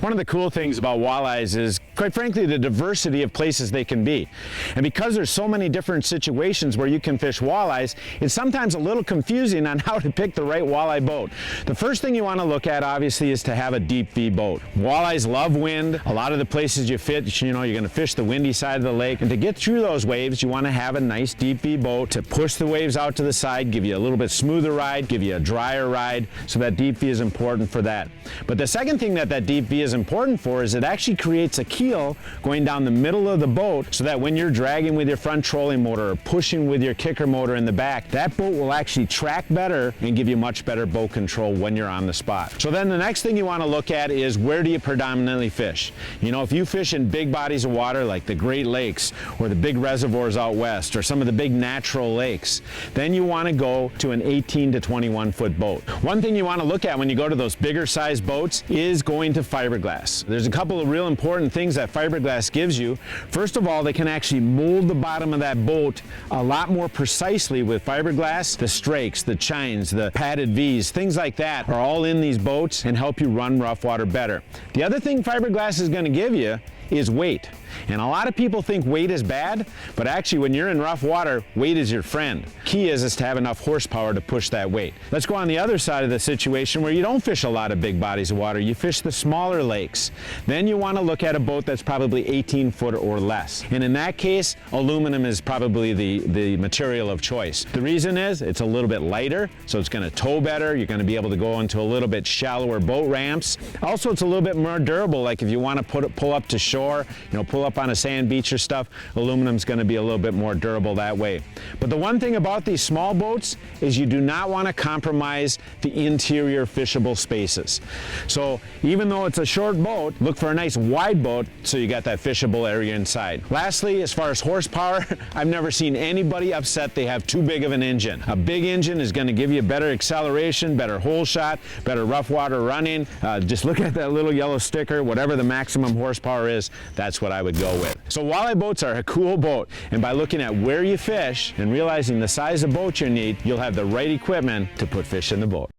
One of the cool things about walleyes is, quite frankly, the diversity of places they can be. And because there's so many different situations where you can fish walleyes, it's sometimes a little confusing on how to pick the right walleye boat. The first thing you want to look at, obviously, is to have a deep V boat. Walleyes love wind. A lot of the places you fish, you're going to fish the windy side of the lake. And to get through those waves, you want to have a nice deep V boat to push the waves out to the side, give you a little bit smoother ride, give you a drier ride. So that deep V is important for that. But the second thing that deep V is important for is it actually creates a keel going down the middle of the boat, so that when you're dragging with your front trolling motor or pushing with your kicker motor in the back, that boat will actually track better and give you much better boat control when you're on the spot. So then the next thing you want to look at is, where do you predominantly fish? If you fish in big bodies of water like the Great Lakes or the big reservoirs out west or some of the big natural lakes, then you want to go to an 18 to 21 foot boat. One thing you want to look at when you go to those bigger size boats is going to fiberglass. There's a couple of real important things that fiberglass gives you. First of all, they can actually mold the bottom of that boat a lot more precisely with fiberglass. The strakes, the chines, the padded V's, things like that are all in these boats and help you run rough water better. The other thing fiberglass is going to give you is weight. And a lot of people think weight is bad, but actually when you're in rough water, weight is your friend. Key is to have enough horsepower to push that weight. Let's go on the other side of the situation where you don't fish a lot of big bodies of water, you fish the smaller lakes. Then you want to look at a boat that's probably 18 foot or less. And in that case, aluminum is probably the material of choice. The reason is it's a little bit lighter, so it's going to tow better. You're going to be able to go into a little bit shallower boat ramps. Also, it's a little bit more durable, like if you want to pull up to shore, pull up on a sand beach or stuff, aluminum's going to be a little bit more durable that way. But the one thing about these small boats is you do not want to compromise the interior fishable spaces. So even though it's a short boat, look for a nice wide boat so you got that fishable area inside. Lastly, as far as horsepower, I've never seen anybody upset they have too big of an engine. A big engine is going to give you better acceleration, better hole shot, better rough water running. Just look at that little yellow sticker. Whatever the maximum horsepower is, that's what I would go with. So walleye boats are a cool boat, and by looking at where you fish and realizing the size of boat you need, you'll have the right equipment to put fish in the boat.